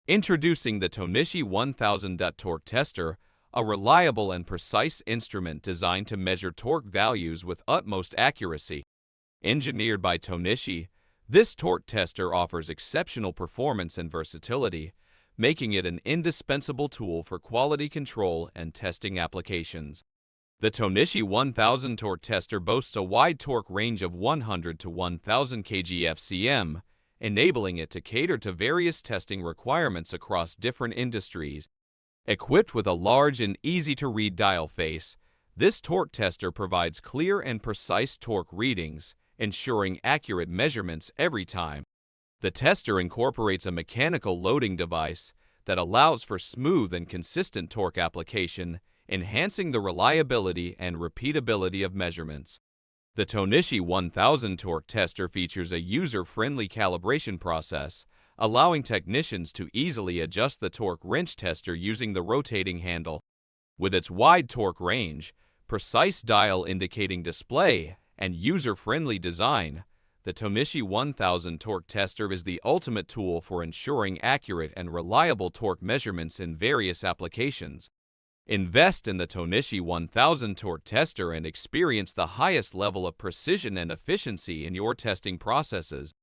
Introducing the Tohnichi 1000DOT torque tester, a reliable and precise instrument designed to measure torque values with utmost accuracy. Engineered by Tohnichi, this torque tester offers exceptional performance and versatility, making it an indispensable tool for quality control and testing applications. The Tohnichi 1000 torque tester boasts a wide torque range of 100 to 1000 kgfcm, enabling it to cater to various testing requirements across different industries. Equipped with a large and easy-to-read dial face, this torque tester provides clear and precise torque readings, ensuring accurate measurements every time. The tester incorporates a mechanical loading device that allows for smooth and consistent torque application, enhancing the reliability and repeatability of measurements. The Tohnichi 1000 torque tester features a user-friendly calibration process, allowing technicians to easily adjust the torque wrench tester using the rotating handle. With its wide torque range, precise dial indicating display, and user-friendly design, the Tohnichi 1000 torque tester is the ultimate tool for ensuring accurate and reliable torque measurements in various applications. Invest in the Tohnichi 1000 torque tester and experience the highest level of precision and efficiency in your testing processes.